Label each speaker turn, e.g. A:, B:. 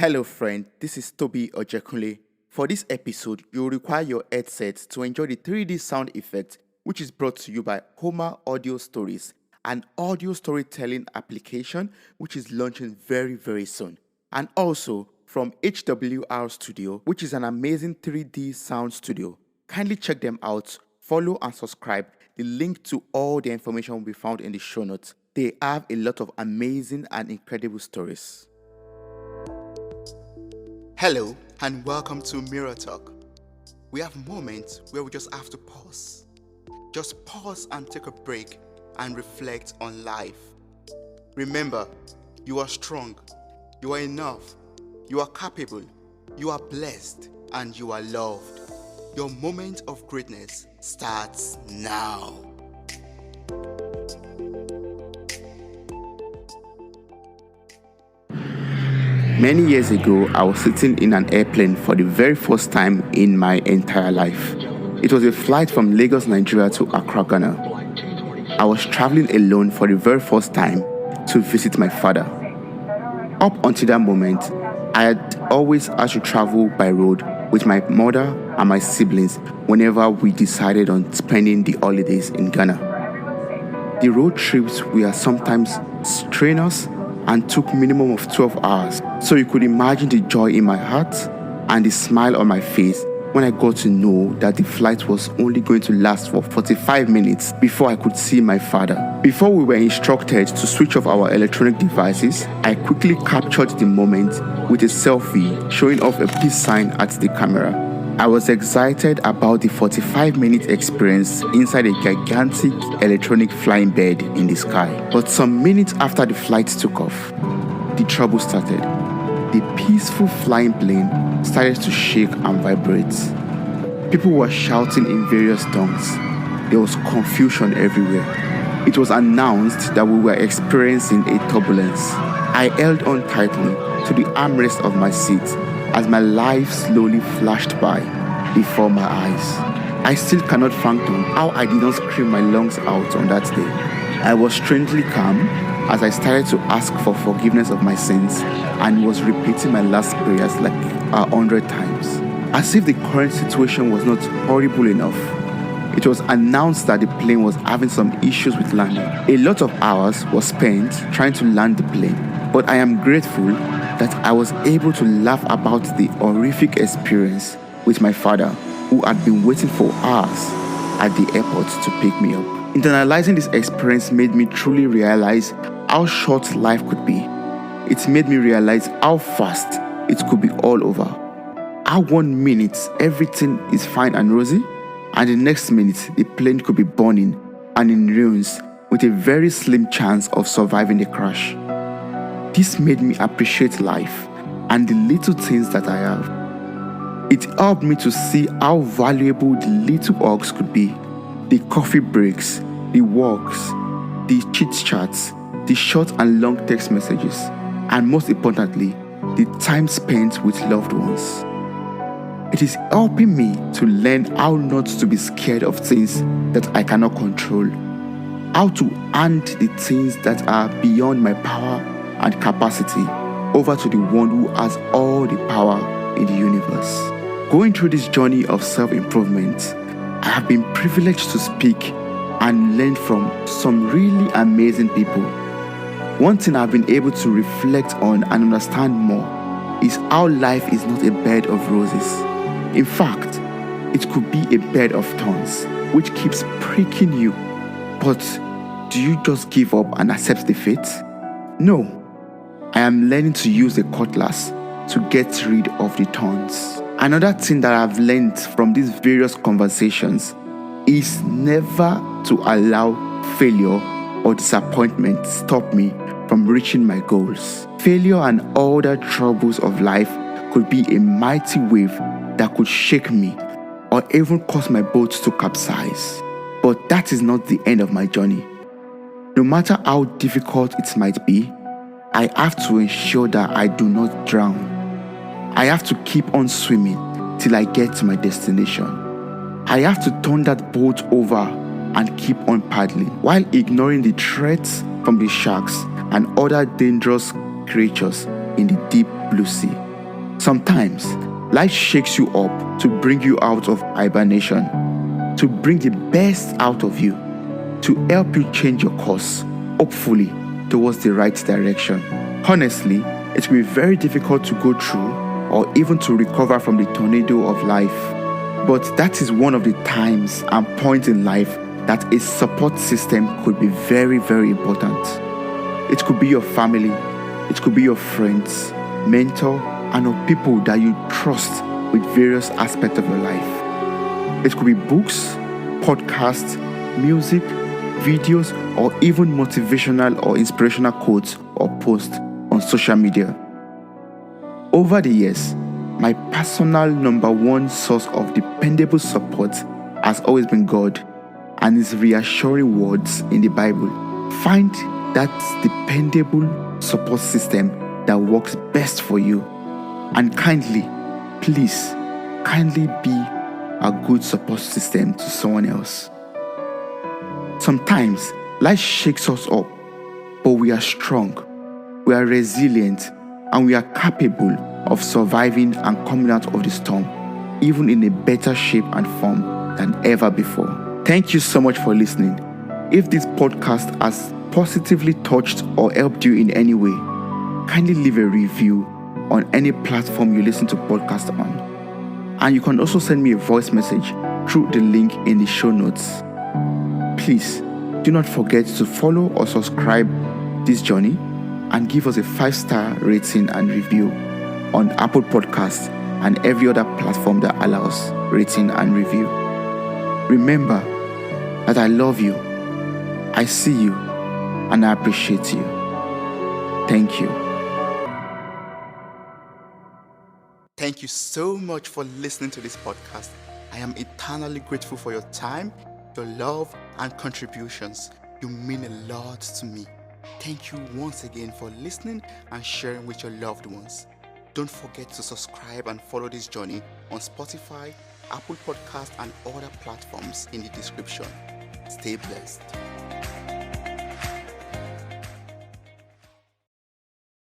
A: Hello friend, this is Toby Ojekunle. For this episode, you will require your headset to enjoy the 3D sound effect which is brought to you by Homer Audio Stories, an audio storytelling application which is launching very soon. And also from HWR Studio, which is an amazing 3D sound studio. Kindly check them out, follow and subscribe. The link to all the information will be found in the show notes. They have a lot of amazing and incredible stories. Hello and welcome to Mirror Talk. We have moments where we just have to pause. Just pause and take a break and reflect on life. Remember, you are strong, you are enough, you are capable, you are blessed, and you are loved. Your moment of greatness starts now. Many years ago, I was sitting in an airplane for the very first time in my entire life. It was a flight from Lagos, Nigeria to Accra, Ghana. I was traveling alone for the very first time to visit my father. Up until that moment, I had always had to travel by road with my mother and my siblings whenever we decided on spending the holidays in Ghana. The road trips were sometimes strenuous and took minimum of 12 hours. So you could imagine the joy in my heart and the smile on my face when I got to know that the flight was only going to last for 45 minutes before I could see my father. Before we were instructed to switch off our electronic devices, I quickly captured the moment with a selfie showing off a peace sign at the camera. I was excited about the 45-minute experience inside a gigantic electronic flying bed in the sky. But some minutes after the flight took off, the trouble started. The peaceful flying plane started to shake and vibrate. People were shouting in various tongues. There was confusion everywhere. It was announced that we were experiencing a turbulence. I held on tightly to the armrest of my seat as my life slowly flashed by before my eyes. I still cannot fathom how I did not scream my lungs out on that day. I was strangely calm as I started to ask for forgiveness of my sins and was repeating my last prayers like 100 times. As if the current situation was not horrible enough, it was announced that the plane was having some issues with landing. A lot of hours was spent trying to land the plane, but I am grateful that I was able to laugh about the horrific experience with my father, who had been waiting for hours at the airport to pick me up. Internalizing this experience made me truly realize how short life could be. It made me realize how fast it could be all over. How 1 minute everything is fine and rosy, and the next minute the plane could be burning and in ruins with a very slim chance of surviving the crash. This made me appreciate life and the little things that I have. It helped me to see how valuable the little hugs could be. The coffee breaks, the walks, the chit-chats, the short and long text messages, and most importantly, the time spent with loved ones. It is helping me to learn how not to be scared of things that I cannot control, how to hand the things that are beyond my power and capacity over to the one who has all the power in the universe. Going through this journey of self-improvement, I have been privileged to speak and learn from some really amazing people. One thing I've been able to reflect on and understand more is how life is not a bed of roses. In fact, it could be a bed of thorns which keeps pricking you. But do you just give up and accept defeat? No. I am learning to use a cutlass to get rid of the thorns. Another thing that I've learned from these various conversations is never to allow failure or disappointment stop me from reaching my goals. Failure and all the troubles of life could be a mighty wave that could shake me or even cause my boat to capsize. But that is not the end of my journey. No matter how difficult it might be, I have to ensure that I do not drown. I have to keep on swimming till I get to my destination. I have to turn that boat over and keep on paddling while ignoring the threats from the sharks and other dangerous creatures in the deep blue sea. Sometimes, life shakes you up to bring you out of hibernation, to bring the best out of you, to help you change your course, hopefully, towards the right direction. Honestly, it will be very difficult to go through or even to recover from the tornado of life. But that is one of the times and points in life that a support system could be very, very important. It could be your family, it could be your friends, mentor, and or people that you trust with various aspects of your life. It could be books, podcasts, music, videos, or even motivational or inspirational quotes or posts on social media. Over the years, my personal number one source of dependable support has always been God and His reassuring words in the Bible. Find that dependable support system that works best for you, and please kindly be a good support system to someone else. Sometimes life shakes us up, but we are strong, we are resilient, and we are capable of surviving and coming out of the storm, even in a better shape and form than ever before. Thank you so much for listening. If this podcast has positively touched or helped you in any way, kindly leave a review on any platform you listen to podcasts on. And you can also send me a voice message through the link in the show notes. Please do not forget to follow or subscribe this journey and give us a 5-star rating and review on Apple Podcasts and every other platform that allows rating and review. Remember that I love you, I see you, and I appreciate you. Thank you. Thank you so much for listening to this podcast. I am eternally grateful for your time, your love, and contributions. You mean a lot to me. Thank you once again for listening and sharing with your loved ones. Don't forget to subscribe and follow this journey on Spotify, Apple Podcasts, and other platforms in the description. Stay blessed.